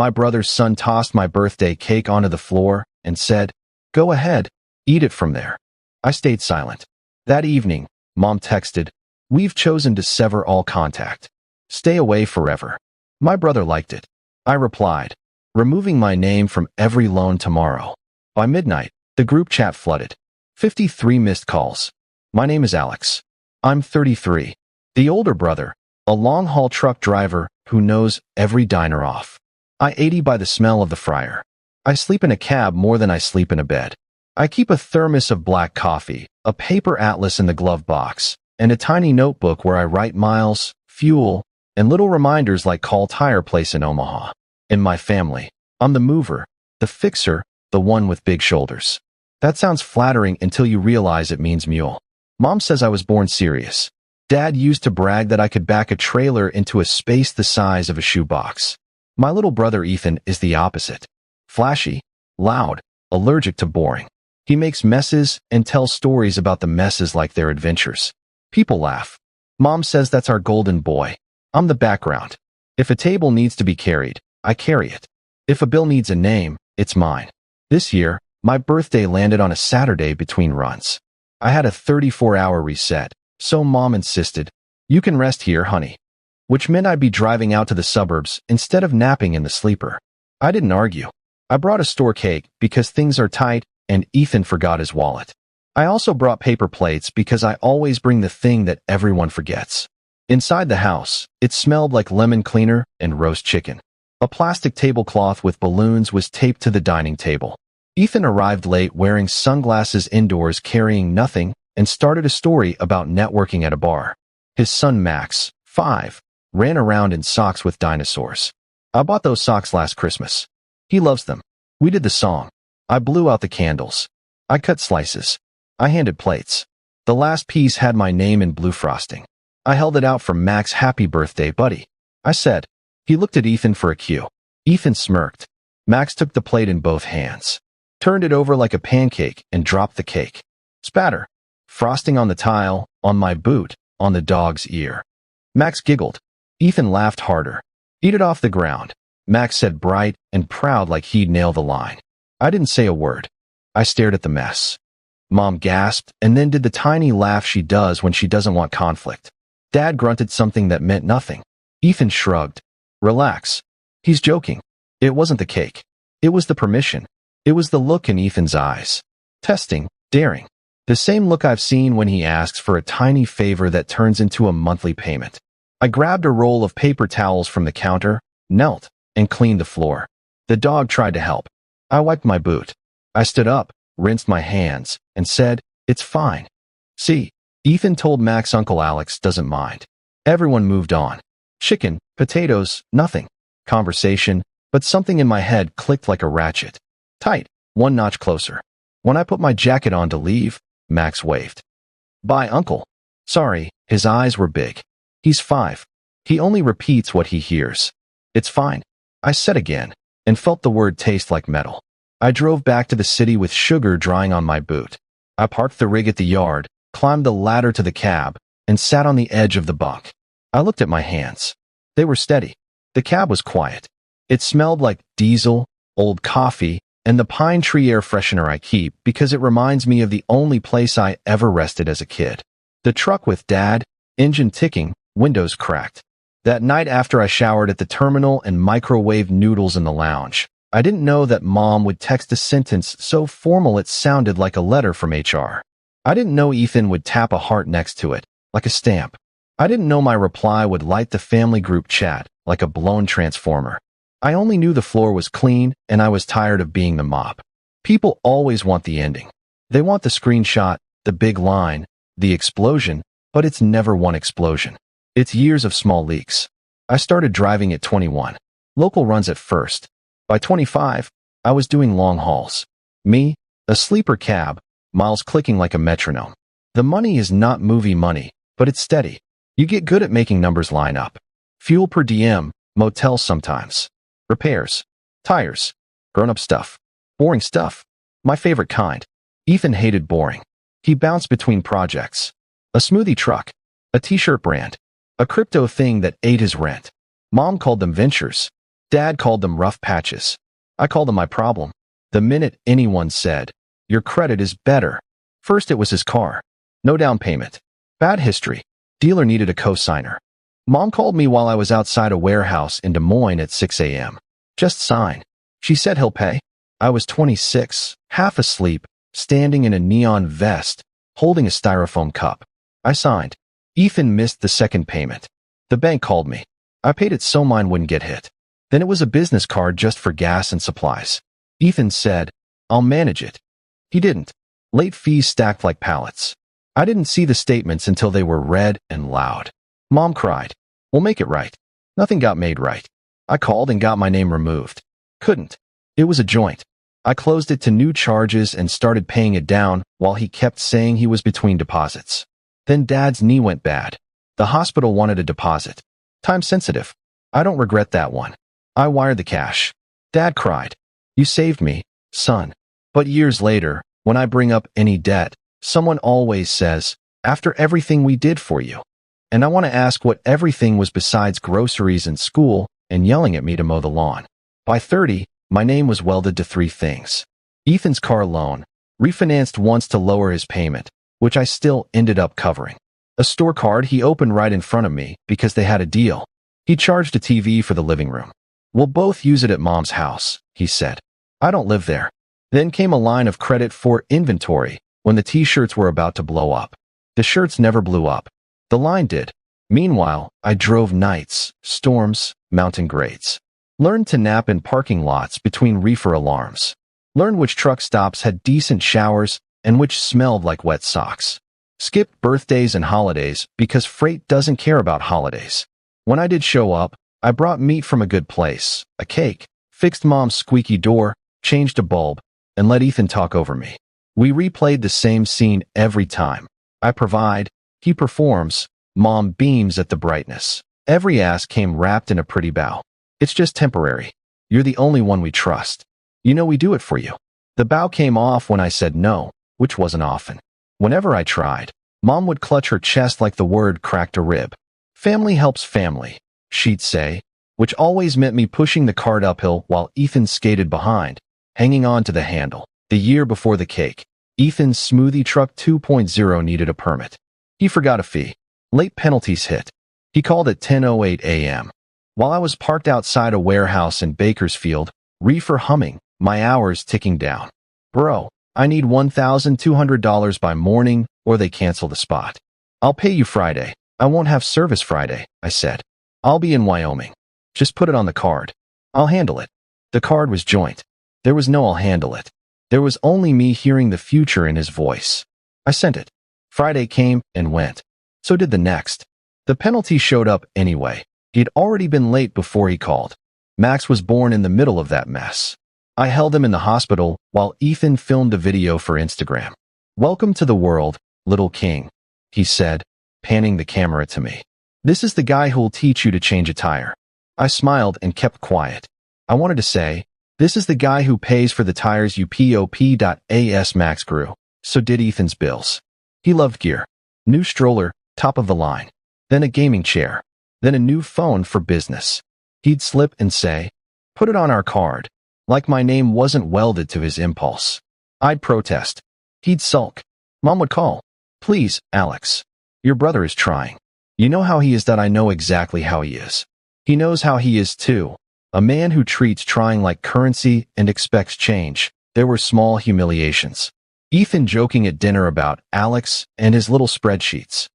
My brother's son tossed my birthday cake onto the floor and said, "Go ahead, eat it from there." I stayed silent. That evening, Mom texted, "We've chosen to sever all contact. Stay away forever." My brother liked it. I replied, "Removing my name from every loan tomorrow." By midnight, the group chat flooded. 53 missed calls. My name is Alex. I'm 33. The older brother, a long-haul truck driver who knows every diner off. I 80 by the smell of the fryer. I sleep in a cab more than I sleep in a bed. I keep a thermos of black coffee, a paper atlas in the glove box, and a tiny notebook where I write miles, fuel, and little reminders like call tire place in Omaha. In my family, I'm the mover, the fixer, the one with big shoulders. That sounds flattering until you realize it means mule. Mom says I was born serious. Dad used to brag that I could back a trailer into a space the size of a shoebox. My little brother Ethan is the opposite. Flashy, loud, allergic to boring. He makes messes and tells stories about the messes like they're adventures. People laugh. Mom says that's our golden boy. I'm the background. If a table needs to be carried, I carry it. If a bill needs a name, it's mine. This year, my birthday landed on a Saturday between runs. I had a 34-hour reset, so Mom insisted, "You can rest here, honey," which meant I'd be driving out to the suburbs instead of napping in the sleeper. I didn't argue. I brought a store cake because things are tight and Ethan forgot his wallet. I also brought paper plates because I always bring the thing that everyone forgets. Inside the house, it smelled like lemon cleaner and roast chicken. A plastic tablecloth with balloons was taped to the dining table. Ethan arrived late wearing sunglasses indoors carrying nothing and started a story about networking at a bar. His son Max, 5, ran around in socks with dinosaurs. I bought those socks last Christmas. He loves them. We did the song. I blew out the candles. I cut slices. I handed plates. The last piece had my name in blue frosting. I held it out for Max. "Happy birthday, buddy," I said. He looked at Ethan for a cue. Ethan smirked. Max took the plate in both hands, turned it over like a pancake, and dropped the cake. Spatter. Frosting on the tile, on my boot, on the dog's ear. Max giggled. Ethan laughed harder. "Eat it off the ground," Max said, bright and proud like he'd nailed the line. I didn't say a word. I stared at the mess. Mom gasped and then did the tiny laugh she does when she doesn't want conflict. Dad grunted something that meant nothing. Ethan shrugged. "Relax. He's joking." It wasn't the cake. It was the permission. It was the look in Ethan's eyes. Testing, daring. The same look I've seen when he asks for a tiny favor that turns into a monthly payment. I grabbed a roll of paper towels from the counter, knelt, and cleaned the floor. The dog tried to help. I wiped my boot. I stood up, rinsed my hands, and said, "It's fine." See, Ethan told Max Uncle Alex doesn't mind. Everyone moved on. Chicken, potatoes, nothing. Conversation, but something in my head clicked like a ratchet. Tight, one notch closer. When I put my jacket on to leave, Max waved. "Bye, Uncle." Sorry, his eyes were big. He's 5. He only repeats what he hears. "It's fine," I said again, and felt the word taste like metal. I drove back to the city with sugar drying on my boot. I parked the rig at the yard, climbed the ladder to the cab, and sat on the edge of the bunk. I looked at my hands. They were steady. The cab was quiet. It smelled like diesel, old coffee, and the pine tree air freshener I keep because it reminds me of the only place I ever rested as a kid. The truck with Dad, engine ticking, windows cracked. That night after I showered at the terminal and microwaved noodles in the lounge, I didn't know that Mom would text a sentence so formal it sounded like a letter from HR. I didn't know Ethan would tap a heart next to it, like a stamp. I didn't know my reply would light the family group chat like a blown transformer. I only knew the floor was clean and I was tired of being the mop. People always want the ending. They want the screenshot, the big line, the explosion, but it's never one explosion. It's years of small leaks. I started driving at 21. Local runs at first. By 25, I was doing long hauls. Me, a sleeper cab, miles clicking like a metronome. The money is not movie money, but it's steady. You get good at making numbers line up. Fuel per diem, motels sometimes. Repairs. Tires. Grown-up stuff. Boring stuff. My favorite kind. Ethan hated boring. He bounced between projects. A smoothie truck. A t-shirt brand. A crypto thing that ate his rent. Mom called them ventures. Dad called them rough patches. I called them my problem. The minute anyone said, "Your credit is better." First it was his car. No down payment. Bad history. Dealer needed a co-signer. Mom called me while I was outside a warehouse in Des Moines at 6 a.m. "Just sign." She said he'll pay. I was 26, half asleep, standing in a neon vest, holding a styrofoam cup. I signed. Ethan missed the second payment. The bank called me. I paid it so mine wouldn't get hit. Then it was a business card just for gas and supplies. Ethan said, "I'll manage it." He didn't. Late fees stacked like pallets. I didn't see the statements until they were read and loud. Mom cried. "We'll make it right." Nothing got made right. I called and got my name removed. Couldn't. It was a joint. I closed it to new charges and started paying it down while he kept saying he was between deposits. Then Dad's knee went bad. The hospital wanted a deposit. Time sensitive. I don't regret that one. I wired the cash. Dad cried. "You saved me, son." But years later, when I bring up any debt, someone always says, "After everything we did for you." And I want to ask what everything was besides groceries and school and yelling at me to mow the lawn. By 30, my name was welded to three things. Ethan's car loan, refinanced once to lower his payment, which I still ended up covering. A store card he opened right in front of me because they had a deal. He charged a TV for the living room. "We'll both use it at Mom's house," he said. "I don't live there." Then came a line of credit for inventory when the t-shirts were about to blow up. The shirts never blew up. The line did. Meanwhile, I drove nights, storms, mountain grades. Learned to nap in parking lots between reefer alarms. Learned which truck stops had decent showers and which smelled like wet socks. Skipped birthdays and holidays because freight doesn't care about holidays. When I did show up, I brought meat from a good place, a cake, fixed Mom's squeaky door, changed a bulb, and let Ethan talk over me. We replayed the same scene every time. I provide, he performs, Mom beams at the brightness. Every ask came wrapped in a pretty bow. "It's just temporary. You're the only one we trust. You know we do it for you." The bow came off when I said no, which wasn't often. Whenever I tried, Mom would clutch her chest like the word cracked a rib. "Family helps family," she'd say, which always meant me pushing the cart uphill while Ethan skated behind, hanging on to the handle. The year before the cake, Ethan's smoothie truck 2.0 needed a permit. He forgot a fee. Late penalties hit. He called at 10:08 a.m. While I was parked outside a warehouse in Bakersfield, reefer humming, my hours ticking down. "Bro, I need $1,200 by morning or they cancel the spot." "I'll pay you Friday. I won't have service Friday," I said. "I'll be in Wyoming. Just put it on the card. I'll handle it." The card was joint. There was no "I'll handle it." There was only me hearing the future in his voice. I sent it. Friday came and went. So did the next. The penalty showed up anyway. He'd already been late before he called. Max was born in the middle of that mess. I held him in the hospital while Ethan filmed a video for Instagram. "Welcome to the world, little king," he said, panning the camera to me. "This is the guy who'll teach you to change a tire." I smiled and kept quiet. I wanted to say, "This is the guy who pays for the tires you pop.as." Max grew. So did Ethan's bills. He loved gear. New stroller, top of the line. Then a gaming chair. Then a new phone for business. He'd slip and say, "Put it on our card," like my name wasn't welded to his impulse. I'd protest. He'd sulk. Mom would call. "Please, Alex. Your brother is trying. You know how he is." That I know exactly how he is. He knows how he is too. A man who treats trying like currency and expects change. There were small humiliations. Ethan joking at dinner about Alex and his little spreadsheets.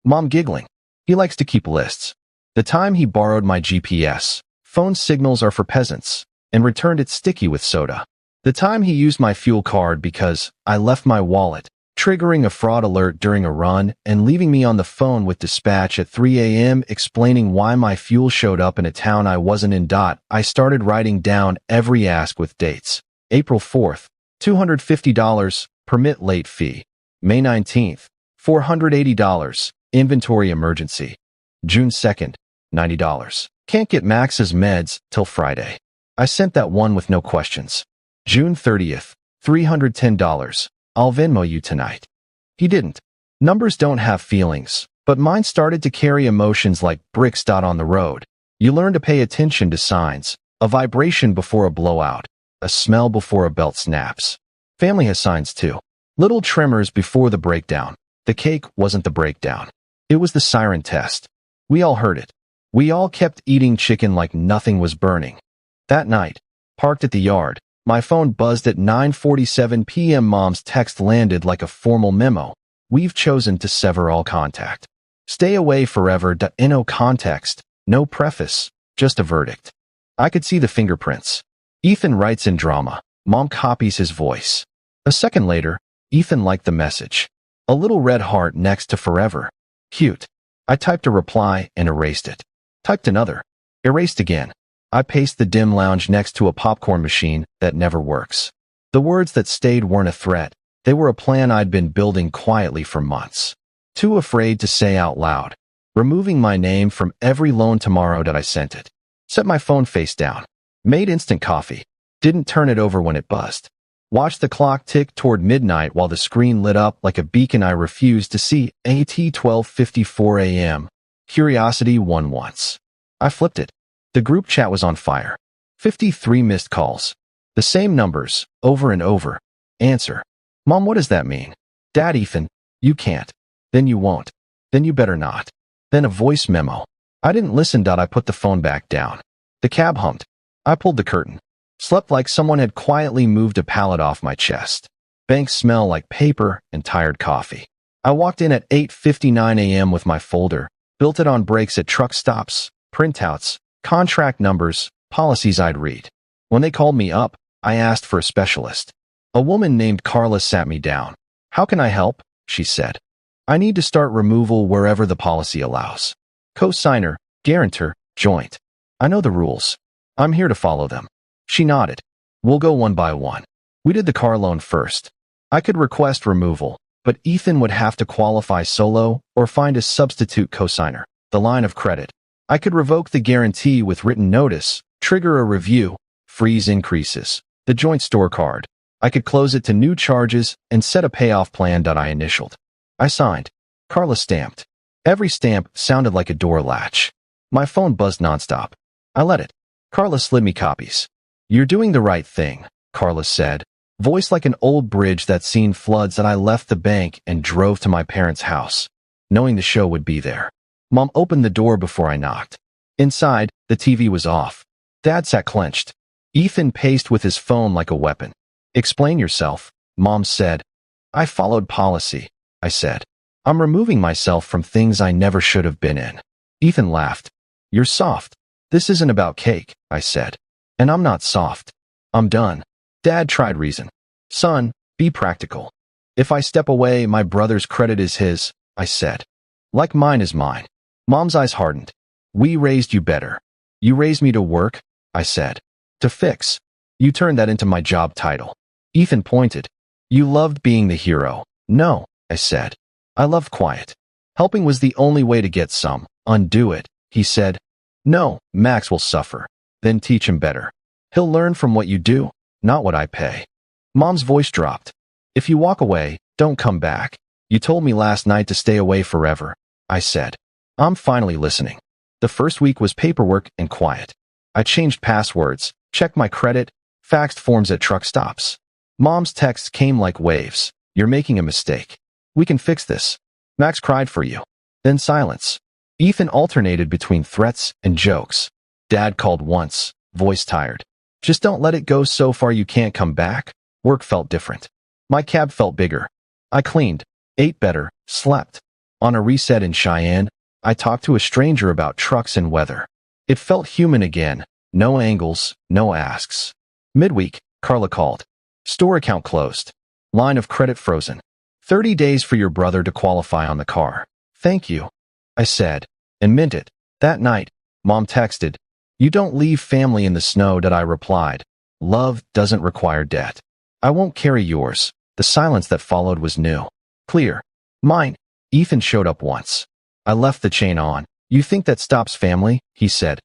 Mom giggling. He likes to keep lists. The time he borrowed my GPS, phone signals are for peasants, and returned it sticky with soda. The time he used my fuel card because I left my wallet, triggering a fraud alert during a run and leaving me on the phone with dispatch at 3 a.m. explaining why my fuel showed up in a town I wasn't in. I started writing down every ask with dates. April 4th, $250, permit late fee. May 19th, $480, inventory emergency. June 2nd, $90. Can't get Max's meds till Friday. I sent that one with no questions. June 30th, $310. I'll Venmo you tonight. He didn't. Numbers don't have feelings, but mine started to carry emotions like bricks. On the road, you learn to pay attention to signs, A vibration before a blowout. A smell before a belt snaps. Family has signs too. Little tremors before the breakdown. The cake wasn't the breakdown. It was the siren test. We all heard it. We all kept eating chicken like nothing was burning. That night, parked at the yard, my phone buzzed at 9:47 p.m. Mom's text landed like a formal memo. We've chosen to sever all contact. Stay away forever. No context, no preface, just a verdict. I could see the fingerprints. Ethan writes in drama. Mom copies his voice. A second later, Ethan liked the message. A little red heart next to forever. Cute. I typed a reply and erased it. Typed another. Erased again. I paced the dim lounge next to a popcorn machine that never works. The words that stayed weren't a threat. They were a plan I'd been building quietly for months. Too afraid to say out loud. Removing my name from every loan tomorrow that I sent it. Set my phone face down. Made instant coffee. Didn't turn it over when it buzzed. Watched the clock tick toward midnight while the screen lit up like a beacon I refused to see. AT 12:54 a.m. Curiosity won once. I flipped it. The group chat was on fire. 53 missed calls. The same numbers, over and over. Answer. Mom, what does that mean? Dad, Ethan, you can't. Then you won't. Then you better not. Then a voice memo. I didn't listen. I put the phone back down. The cab hummed. I pulled the curtain. Slept like someone had quietly moved a pallet off my chest. Banks smell like paper and tired coffee. I walked in at 8:59 a.m. with my folder, built it on breaks at truck stops, printouts, contract numbers, policies I'd read. When they called me up, I asked for a specialist. A woman named Carla sat me down. How can I help? She said. I need to start removal wherever the policy allows. Co-signer, guarantor, joint. I know the rules. I'm here to follow them. She nodded. We'll go one by one. We did the car loan first. I could request removal, but Ethan would have to qualify solo or find a substitute co-signer. The line of credit. I could revoke the guarantee with written notice, trigger a review, freeze increases. The joint store card. I could close it to new charges and set a payoff plan that I initialed. I signed. Carla stamped. Every stamp sounded like a door latch. My phone buzzed nonstop. I let it. Carla slid me copies. You're doing the right thing, Carla said, voice like an old bridge that's seen floods. And I left the bank and drove to my parents' house, knowing the show would be there. Mom opened the door before I knocked. Inside, the TV was off. Dad sat clenched. Ethan paced with his phone like a weapon. Explain yourself, Mom said. I followed policy, I said. I'm removing myself from things I never should have been in. Ethan laughed. You're soft. This isn't about cake, I said. And I'm not soft. I'm done. Dad tried reason. Son, be practical. If I step away, my brother's credit is his, I said. Like mine is mine. Mom's eyes hardened. We raised you better. You raised me to work, I said. To fix. You turned that into my job title. Ethan pointed. You loved being the hero. No, I said. I loved quiet. Helping was the only way to get some. Undo it, he said. No, Max will suffer. Then teach him better. He'll learn from what you do, not what I pay. Mom's voice dropped. If you walk away, don't come back. You told me last night to stay away forever, I said. I'm finally listening. The first week was paperwork and quiet. I changed passwords, checked my credit, faxed forms at truck stops. Mom's texts came like waves. You're making a mistake. We can fix this. Max cried for you. Then silence. Ethan alternated between threats and jokes. Dad called once, voice tired. Just don't let it go so far you can't come back. Work felt different. My cab felt bigger. I cleaned, ate better, slept. On a reset in Cheyenne, I talked to a stranger about trucks and weather. It felt human again. No angles, no asks. Midweek, Carla called. Store account closed. Line of credit frozen. 30 days for your brother to qualify on the car. Thank you, I said, and meant it. That night, Mom texted, You don't leave family in the snow. That I replied, Love doesn't require debt. I won't carry yours. The silence that followed was new. Clear. Mine. Ethan showed up once. I left the chain on. You think that stops family? He said.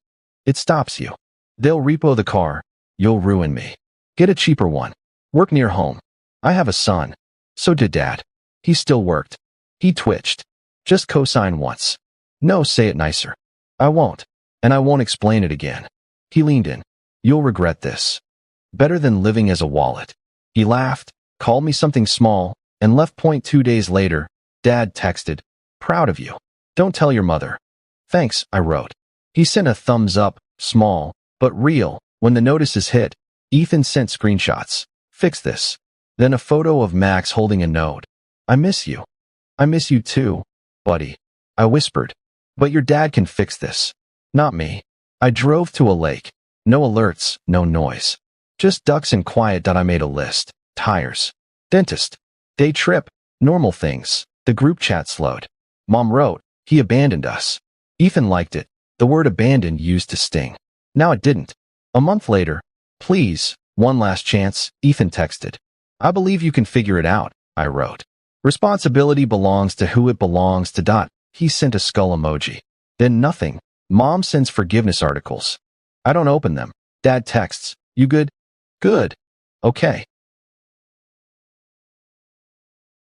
It stops you. They'll repo the car. You'll ruin me. Get a cheaper one. Work near home. I have a son. So did Dad. He still worked. He twitched. Just co-sign once. No, say it nicer. I won't. And I won't explain it again. He leaned in. You'll regret this. Better than living as a wallet. He laughed, called me something small, and left. 2 days later, Dad texted, "Proud of you. Don't tell your mother." "Thanks," I wrote. He sent a thumbs up, small, but real. When the notices hit, Ethan sent screenshots. "Fix this." Then a photo of Max holding a note. "I miss you." "I miss you too, buddy," I whispered. "But your dad can fix this. Not me." I drove to a lake. No alerts, no noise. Just ducks and quiet. I made a list. Tires. Dentist. Day trip. Normal things. The group chat slowed. Mom wrote, "He abandoned us." Ethan liked it. The word abandoned used to sting. Now it didn't. A month later, "Please, one last chance," Ethan texted. "I believe you can figure it out," I wrote. "Responsibility belongs to who it belongs to." He sent a skull emoji. Then nothing. Mom sends forgiveness articles. I don't open them. Dad texts, "You good?" "Good." "Okay."